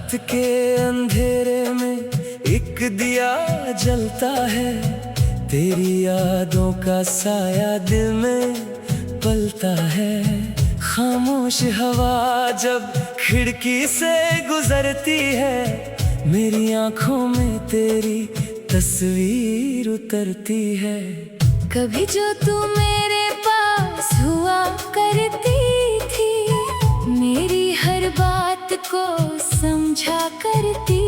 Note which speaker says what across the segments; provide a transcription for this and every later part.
Speaker 1: रात के अंधेरे में एक दिया जलता है, तेरी यादों का साया दिल में पलता है। खामोश हवा जब खिड़की से गुजरती है, मेरी आंखों में तेरी तस्वीर उतरती है।
Speaker 2: कभी जो तू मेरे पास हुआ करती थी, मेरी हर बात को समझा करती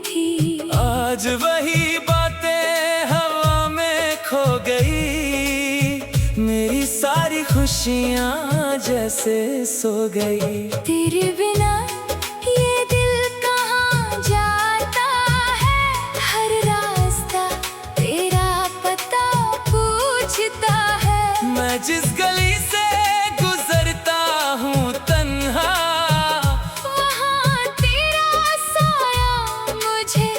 Speaker 2: थी।
Speaker 1: आज वही बातें हवा में खो गई, मेरी सारी खुशियाँ जैसे सो गई।
Speaker 2: तेरे बिना ये दिल कहाँ जाता है, हर रास्ता तेरा पता पूछता है।
Speaker 1: मैं जिस गली से गुजरता हूँ तन्हा,
Speaker 2: वहाँ तेरा साया मुझे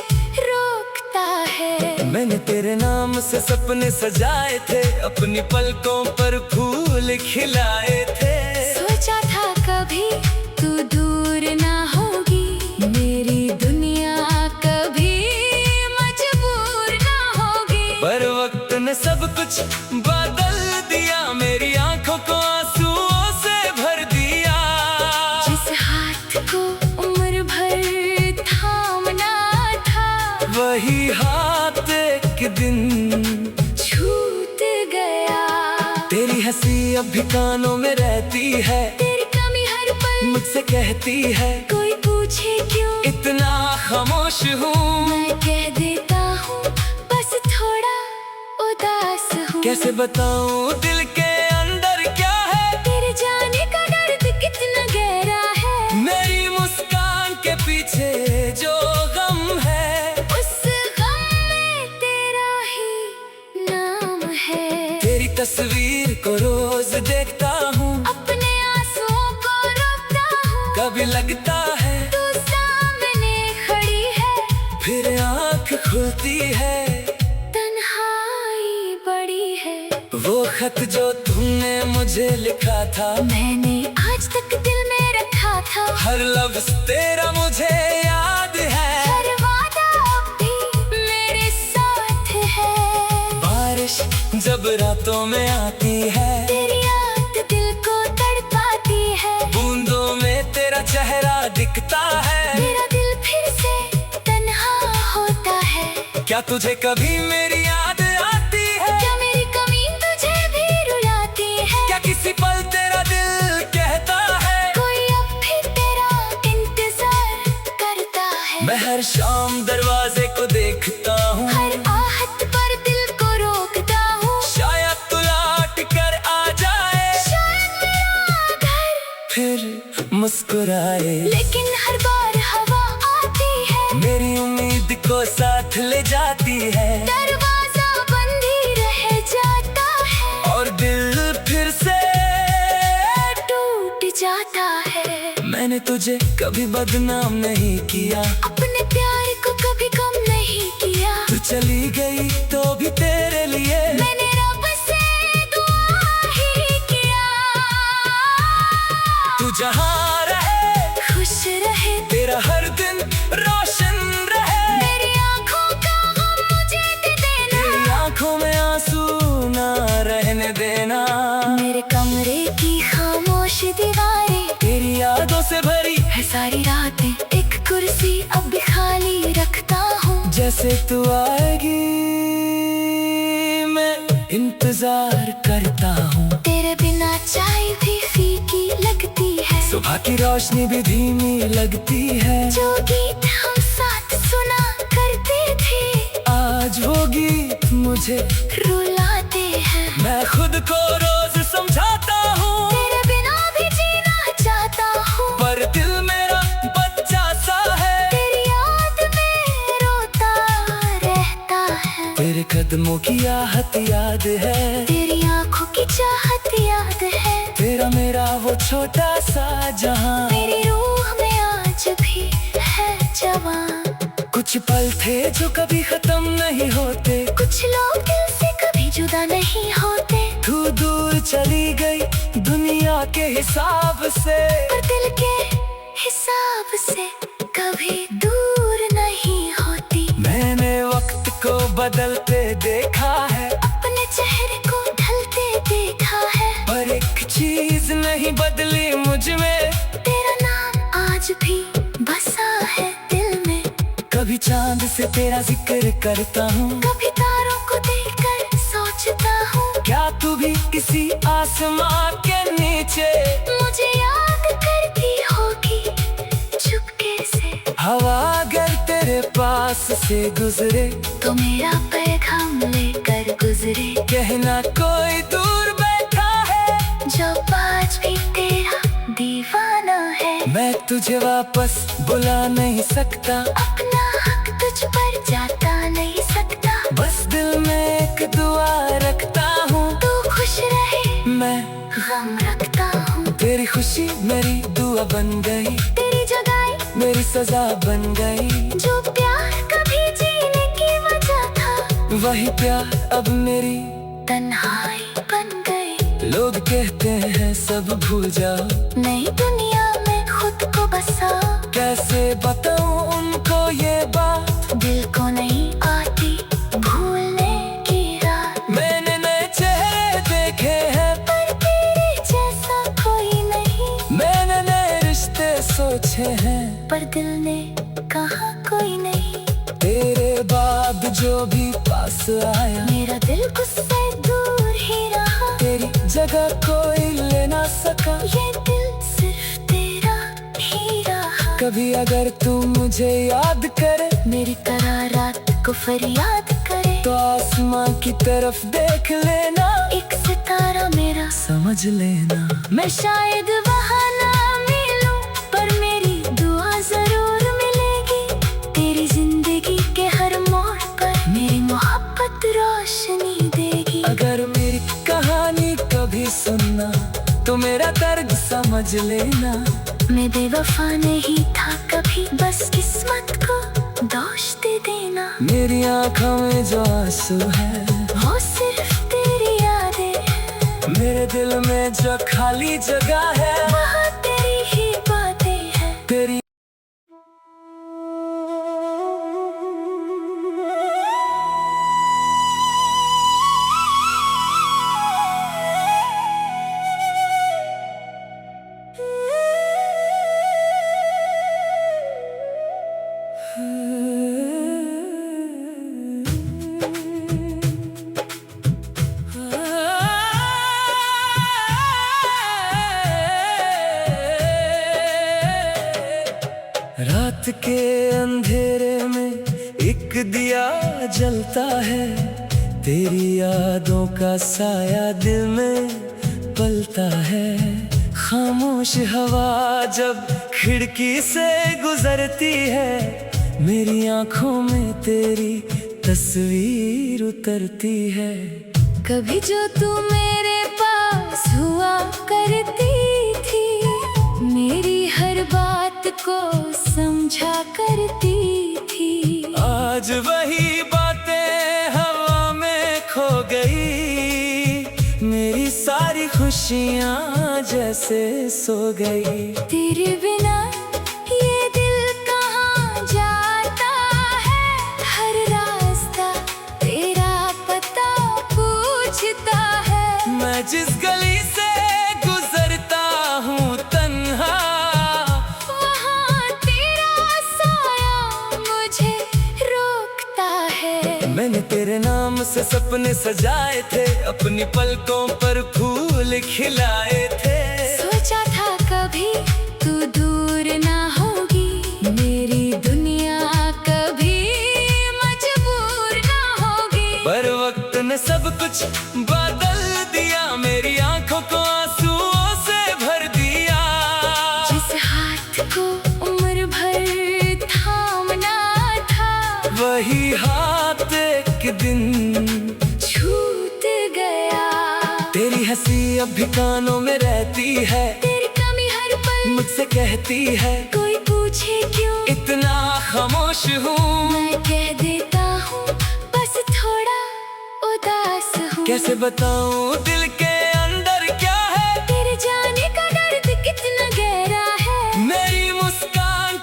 Speaker 2: रोकता है।
Speaker 1: मैंने तेरे नाम से सपने सजाए थे, अपनी पलकों पर फूल खिलाए थे।
Speaker 2: सोचा था कभी तू दूर ना होगी, मेरी दुनिया कभी मजबूर ना होगी।
Speaker 1: पर वक्त ने सब कुछ बदल दिया, मेरी आंखों को आंसुओं से भर दिया।
Speaker 2: जिस हाथ को उम्र भर थामना था,
Speaker 1: वही हाथ एक दिन
Speaker 2: छूट गया।
Speaker 1: तेरी हंसी अब भी कानों में रहती है,
Speaker 2: तेरी कमी हर पल
Speaker 1: मुझसे कहती है।
Speaker 2: कोई पूछे क्यों
Speaker 1: इतना खामोश हूँ,
Speaker 2: मैं कह देता हूँ बस थोड़ा उदास हूँ।
Speaker 1: कैसे बताऊँ दिल के अंदर क्या है,
Speaker 2: तेरे जाने का दर्द कितना गहरा है।
Speaker 1: मेरी मुस्कान के पीछे जो गम है,
Speaker 2: उस गम में तेरा ही नाम है।
Speaker 1: तेरी तस्वीर को रोज देखता हूँ,
Speaker 2: अपने आंसुओं को रोकता हूँ।
Speaker 1: कभी लगता है
Speaker 2: तू सामने खड़ी है,
Speaker 1: फिर आँख खुलती है।
Speaker 2: तन्हाई बड़ी है।
Speaker 1: वो खत जो तुमने मुझे लिखा था,
Speaker 2: मैंने आज तक दिल में रखा था।
Speaker 1: हर लफ्ज तेरा मुझे याद है।
Speaker 2: हर वादा अब भी मेरे साथ है।
Speaker 1: बारिश जब रातों में आती है,
Speaker 2: तेरी याद दिल को तड़पाती है।
Speaker 1: बूंदों में तेरा चेहरा दिखता है।
Speaker 2: मेरा दिल फिर से तन्हा होता है।
Speaker 1: क्या तुझे कभी मेरी याद आती है?
Speaker 2: क्या मेरी कमी तुझे भी रुलाती है?
Speaker 1: क्या किसी पल तेरा दिल कहता है
Speaker 2: कोई अब भी तेरा इंतजार करता है?
Speaker 1: मैं हर शाम दरवाजे को देखता हूँ,
Speaker 2: हर आहट पर दिल को रोकता हूँ।
Speaker 1: शायद तू लौट कर आ जाए,
Speaker 2: शायद मेरा घर
Speaker 1: फिर मुस्कुराए।
Speaker 2: लेकिन हर बार हवा आती है,
Speaker 1: मेरी उम्मीद को साथ ले जाती है,
Speaker 2: दरवाजा बंद ही रह जाता है
Speaker 1: और दिल फिर से
Speaker 2: टूट जाता है।
Speaker 1: मैंने तुझे कभी बदनाम नहीं किया,
Speaker 2: अपने प्यार को कभी कम नहीं किया।
Speaker 1: तू चली गई तो भी तेरे लिए
Speaker 2: मैंने रब से दुआ ही किया।
Speaker 1: तू जहाँ रहे
Speaker 2: खुश रहे,
Speaker 1: तेरा हर दिन रोशन रहे।
Speaker 2: मेरी आंखों का गम मुझे दे देना,
Speaker 1: तेरी आंखों में आंसू ना रहने देना।
Speaker 2: मेरे कमरे की खामोश दीवारें
Speaker 1: तेरी यादों से भरी
Speaker 2: है सारी रातें। एक कुर्सी अब भी खाली रखता हूँ,
Speaker 1: जैसे तू आएगी मैं इंतजार करता हूँ।
Speaker 2: तेरे बिना चाय भी फीकी लगती है।
Speaker 1: सुबह की रोशनी भी धीमी लगती है।
Speaker 2: जो गीत हम साथ सुना करते थे,
Speaker 1: आज वो गीत मुझे
Speaker 2: रुलाते हैं।
Speaker 1: मैं खुद को रोज समझाता हूँ,
Speaker 2: तेरे बिना भी जीना चाहता हूँ,
Speaker 1: पर दिल मेरा बच्चा सा है।
Speaker 2: तेरी याद में रोता रहता है।
Speaker 1: तेरे कदमों की आहट याद है,
Speaker 2: तेरी आंखों की चाहत याद है।
Speaker 1: तेरा मेरा वो छोटा सा जहां,
Speaker 2: मेरी रूह में आज भी है जवां।
Speaker 1: कुछ पल थे जो कभी खत्म नहीं होते,
Speaker 2: कुछ लोग दिल से कभी जुदा नहीं होते।
Speaker 1: तू दूर चली गई दुनिया के हिसाब से,
Speaker 2: पर दिल के हिसाब से कभी दूर नहीं होती।
Speaker 1: मैंने वक्त को बदलते देखा है,
Speaker 2: अपने चेहरे को ढलते देखा है,
Speaker 1: पर एक चीज नहीं बदली मुझ में।
Speaker 2: तेरा नाम आज भी बसा है दिल में।
Speaker 1: कभी चांद से तेरा जिक्र करता हूँ,
Speaker 2: कभी तारों को देखकर सोचता हूँ,
Speaker 1: क्या तू भी किसी आसमां के नीचे
Speaker 2: मुझे याद करती होगी चुपके से।
Speaker 1: हवा अगर तेरे पास से गुजरे
Speaker 2: तो मेरा पैगाम लेकर गुजरे,
Speaker 1: कहना कोई दूर बैठा है
Speaker 2: जो आज भी तेरा दीवाना है।
Speaker 1: मैं तुझे वापस बुला नहीं सकता,
Speaker 2: अपना हक तुझ पर जाता नहीं सकता,
Speaker 1: बस दिल में एक दुआ रखता हूँ,
Speaker 2: तू खुश रहे
Speaker 1: मैं
Speaker 2: गम रखता हूँ।
Speaker 1: तेरी खुशी मेरी दुआ बन गई,
Speaker 2: तेरी जगह
Speaker 1: मेरी सजा बन गई।
Speaker 2: जो प्यार कभी जीने की वजह था,
Speaker 1: वही प्यार अब मेरी
Speaker 2: तन्हाई बन गई।
Speaker 1: लोग कहते हैं सब भूल जाओ,
Speaker 2: नई दुनिया में खुद को बसाओ,
Speaker 1: कैसे बताऊं उनको ये बात,
Speaker 2: दिल को नहीं आती भूलने की रात।
Speaker 1: मैंने नए चेहरे देखे हैं,
Speaker 2: पर तेरे जैसा कोई नहीं,
Speaker 1: मैंने नए रिश्ते सोचे हैं,
Speaker 2: पर दिल ने कहा कोई नहीं।
Speaker 1: तेरे बाद जो भी पास आया,
Speaker 2: मेरा दिल गुस्से दूर ही रहा,
Speaker 1: तेरी जगह कोई ले ना सका।
Speaker 2: ये दिल सिर्फ तेरा ही रहा।
Speaker 1: कभी अगर तू मुझे याद करे,
Speaker 2: मेरी तरह रात को फरियाद करे,
Speaker 1: तो आसमां की तरफ देख लेना,
Speaker 2: एक सितारा मेरा
Speaker 1: समझ लेना।
Speaker 2: मैं शायद वहाँ ना मिलूं, पर मेरी दुआ जरूर मिलेगी। तेरी जिंदगी के हर मोड़ पर मेरी मोहब्बत रोशनी देगी।
Speaker 1: अगर मेरी कहानी कभी सुनना, तो मेरा दर्द समझ लेना।
Speaker 2: मैं बेवफा नहीं था कभी, बस किस्मत को दोष दे देना।
Speaker 1: मेरी आँखों में जो आंसू है,
Speaker 2: वो सिर्फ तेरी यादें हैं,
Speaker 1: मेरे दिल में जो खाली जगह है,
Speaker 2: वहाँ तेरी ही बातें हैं।
Speaker 1: तेरी रात के अंधेरे में एक दिया जलता है, तेरी यादों का साया दिल में पलता है। खामोश हवा जब खिड़की से गुजरती है, मेरी आंखों में तेरी तस्वीर उतरती है।
Speaker 2: कभी जो तू मेरे पास हुआ करती थी, मेरी हर बात को समझा करती थी।
Speaker 1: आज वही बातें हवा में खो गई, मेरी सारी खुशियाँ जैसे सो गई।
Speaker 2: तेरे बिना ये दिल कहाँ जाता है, हर रास्ता तेरा पता पूछता है।
Speaker 1: मैं जिस गली से गुजरता हूँ तन्हा,
Speaker 2: वहाँ तेरा साया मुझे रोकता है।
Speaker 1: मैंने तेरे नाम से सपने सजाए थे, अपनी पलकों पर फूल खिलाए थे।
Speaker 2: सोचा था कभी तू दूर ना होगी, मेरी दुनिया कभी मजबूर ना होगी।
Speaker 1: पर वक्त ने सब कुछ बदल दिया, मेरी आंखों को आंसुओं से भर दिया।
Speaker 2: जिस हाथ को उम्र भर थामना था,
Speaker 1: वही हाथ एक दिन
Speaker 2: छूट गया।
Speaker 1: तेरी हंसी अब भी कानों में रहती है,
Speaker 2: तेरी कमी हर पल
Speaker 1: मुझसे कहती है,
Speaker 2: कोई पूछे क्यों
Speaker 1: इतना खामोश हूँ।
Speaker 2: मैं कह देता हूँ, बस थोड़ा उदास हूँ।
Speaker 1: कैसे बताऊँ दिल के अंदर क्या है,
Speaker 2: तेरे जाने का दर्द कितना गहरा है।
Speaker 1: मेरी मुस्कान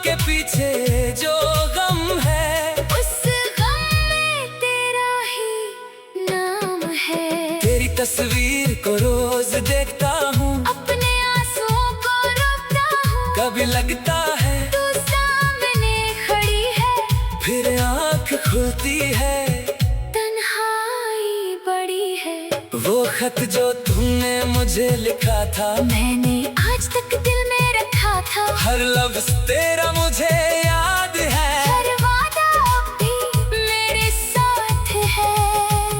Speaker 1: खुलती है,
Speaker 2: तन्हाई बड़ी है।
Speaker 1: वो खत जो तुमने मुझे लिखा था,
Speaker 2: मैंने आज तक दिल में रखा था।
Speaker 1: हर लफ्ज तेरा मुझे याद है,
Speaker 2: हर वादा अब भी मेरे साथ है।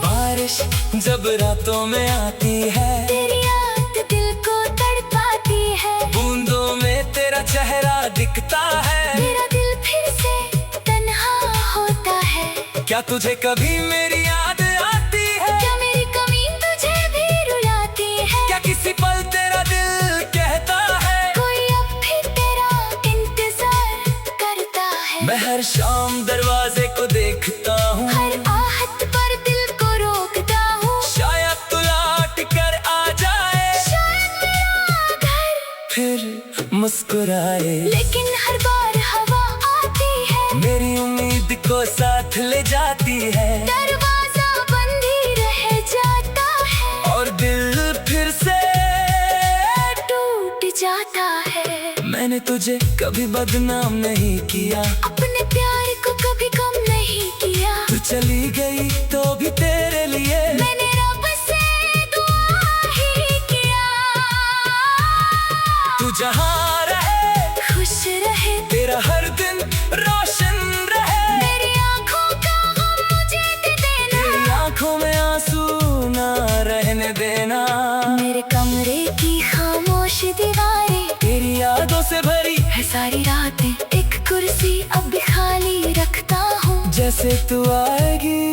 Speaker 1: बारिश जब रातों में आती है,
Speaker 2: तेरी याद दिल को तड़पाती है।
Speaker 1: बूंदों में तेरा चेहरा दिखता है,
Speaker 2: मेरा दिल फिर से तन्हा होता है।
Speaker 1: क्या तुझे कभी मेरी याद आती है?
Speaker 2: क्या मेरी कमी तुझे भी रुलाती है?
Speaker 1: क्या किसी पल तेरा दिल कहता है,
Speaker 2: कोई अब भी तेरा इंतजार करता है?
Speaker 1: मैं हर शाम दरवाजे को देखता हूँ,
Speaker 2: हर आहट पर दिल को रोकता हूँ।
Speaker 1: शायद तू लौट कर आ जाए,
Speaker 2: शायद मेरा घर
Speaker 1: फिर मुस्कुराए।
Speaker 2: लेकिन हर बार हवा आती है,
Speaker 1: मेरी उम्मीद को साथ ले जाती है,
Speaker 2: दरवाजा बंद ही रह जाता है
Speaker 1: और दिल फिर से
Speaker 2: टूट जाता है।
Speaker 1: मैंने तुझे कभी बदनाम नहीं किया,
Speaker 2: अपने प्यार को कभी कम नहीं किया।
Speaker 1: तू चली गई तो भी तेरे लिए
Speaker 2: मैंने रब से दुआ ही किया,
Speaker 1: तू जहाँ रहे
Speaker 2: खुश रहे।
Speaker 1: तेरा हर दिन रोशन रहे,
Speaker 2: मेरी आँखों का गम मुझे दे देना,
Speaker 1: तेरी आंखों में आंसू ना रहने देना।
Speaker 2: मेरे कमरे की खामोश दीवारें
Speaker 1: तेरी यादों से भरी
Speaker 2: है सारी रातें। एक कुर्सी अब भी खाली रखता हूँ,
Speaker 1: जैसे तू आएगी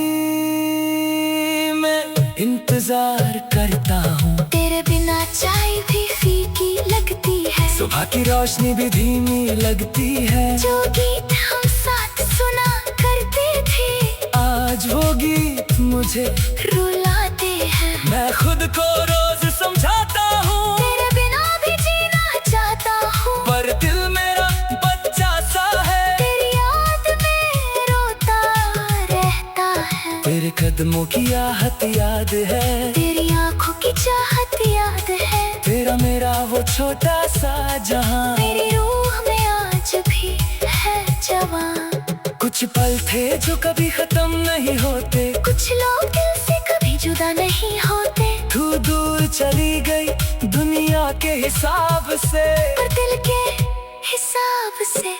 Speaker 1: मैं इंतजार करता हूँ।
Speaker 2: तेरे बिना चाय भी फीकी लगती है।
Speaker 1: सुबह की रोशनी भी धीमी लगती है,
Speaker 2: जो गीत हम साथ सुना करते थे,
Speaker 1: आज वो गीत मुझे
Speaker 2: रुलाते हैं।
Speaker 1: मैं खुद को रोज समझाता हूँ,
Speaker 2: तेरे बिना भी जीना चाहता हूँ,
Speaker 1: पर दिल मेरा बच्चा सा है,
Speaker 2: तेरी याद में रोता रहता है।
Speaker 1: तेरे कदमों की आहट याद है,
Speaker 2: तेरी आँखों की चाहत याद है।
Speaker 1: तेरा मेरा वो छोटा सा जहां,
Speaker 2: मेरी रूह में आज भी है जवां।
Speaker 1: कुछ पल थे जो कभी खत्म नहीं होते,
Speaker 2: कुछ लोग दिल से कभी जुदा नहीं होते,
Speaker 1: तू दूर चली गई दुनिया के हिसाब से,
Speaker 2: पर दिल के हिसाब से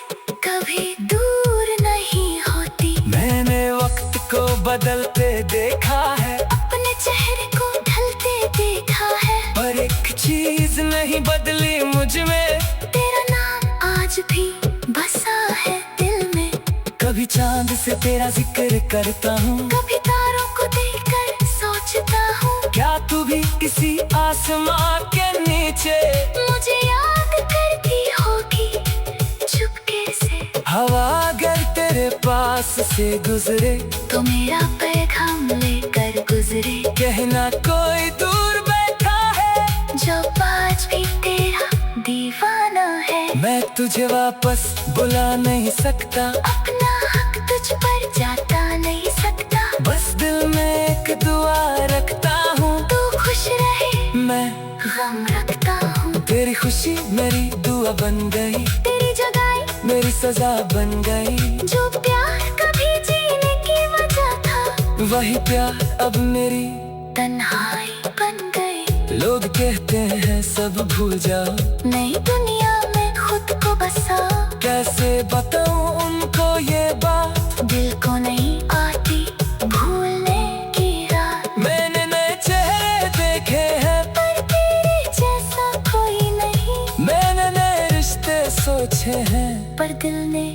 Speaker 2: कभी दूर नहीं होती।
Speaker 1: मैंने वक्त को बदलते देखा है,
Speaker 2: अपने चेहरे को ढलते देखा है,
Speaker 1: पर एक चीज नहीं बदली मुझ में,
Speaker 2: तेरा नाम आज भी बसा है दिल में।
Speaker 1: कभी चांद से तेरा जिक्र करता हूँ,
Speaker 2: कभी तारों को देखकर सोचता हूँ,
Speaker 1: क्या तू भी किसी आसमां के नीचे
Speaker 2: मुझे याद करती होगी चुपके से।
Speaker 1: हवा अगर तेरे पास से गुजरे,
Speaker 2: तो मेरा पैगाम लेकर गुजरे,
Speaker 1: कहना कोई दूर बैठा है,
Speaker 2: जो आज भी तेरा दीवाना है।
Speaker 1: मैं तुझे वापस बुला नहीं सकता,
Speaker 2: अपना हक तुझ पर जाता नहीं सकता,
Speaker 1: बस दिल में एक दुआ रखता हूँ,
Speaker 2: तू खुश रहे
Speaker 1: मैं
Speaker 2: गम रखता हूँ।
Speaker 1: तेरी खुशी मेरी दुआ बन गई,
Speaker 2: तेरी जुदाई
Speaker 1: मेरी सजा बन गई,
Speaker 2: जो प्यार कभी जीने की वजह था,
Speaker 1: वही प्यार अब मेरी
Speaker 2: तन्हाई बन गई।
Speaker 1: लोग कहते हैं सब भूल जाओ,
Speaker 2: नई दुनिया में खुद को बसाओ,
Speaker 1: कैसे बताऊं उनको ये बात,
Speaker 2: दिल को नहीं आती भूलने की रात।
Speaker 1: मैंने नए चेहरे देखे हैं,
Speaker 2: पर तेरे जैसा कोई नहीं,
Speaker 1: मैंने नए रिश्ते सोचे हैं,
Speaker 2: पर दिल ने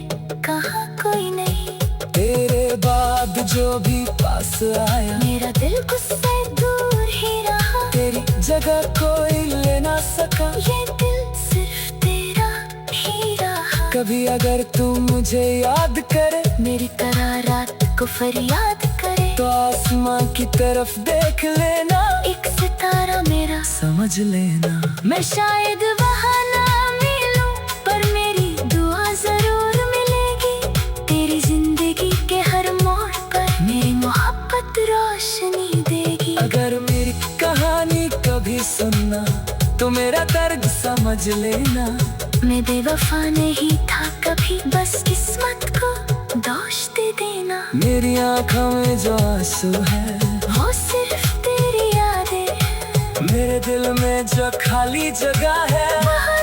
Speaker 2: कहा कोई नहीं।
Speaker 1: तेरे बाद जो भी पास आया,
Speaker 2: मेरा दिल गुस्से दूर ही रहा,
Speaker 1: तेरी जगह कोई ले ना सका,
Speaker 2: ये दिल सिर्फ तेरा ही रहा।
Speaker 1: कभी अगर तू मुझे याद करे,
Speaker 2: मेरी तरह रात को फरियाद करे,
Speaker 1: तो आसमां की तरफ देख लेना,
Speaker 2: एक सितारा मेरा
Speaker 1: समझ लेना।
Speaker 2: मैं शायद वहाँ ना मिलूं, पर मेरी दुआ जरूर मिलेगी। तेरी जिंदगी के हर मोड़ पर मेरी मोहब्बत रोशनी देगी।
Speaker 1: अगर मेरी कहानी कभी सुनना, तो मेरा दर्द समझ लेना,
Speaker 2: मैं बेवफा नहीं था कभी, बस किस्मत को दोष दे देना।
Speaker 1: तेरी आँखों में जो आंसू है
Speaker 2: वो सिर्फ तेरी यादें हैं।
Speaker 1: मेरे दिल में जो खाली जगह है
Speaker 2: वहाँ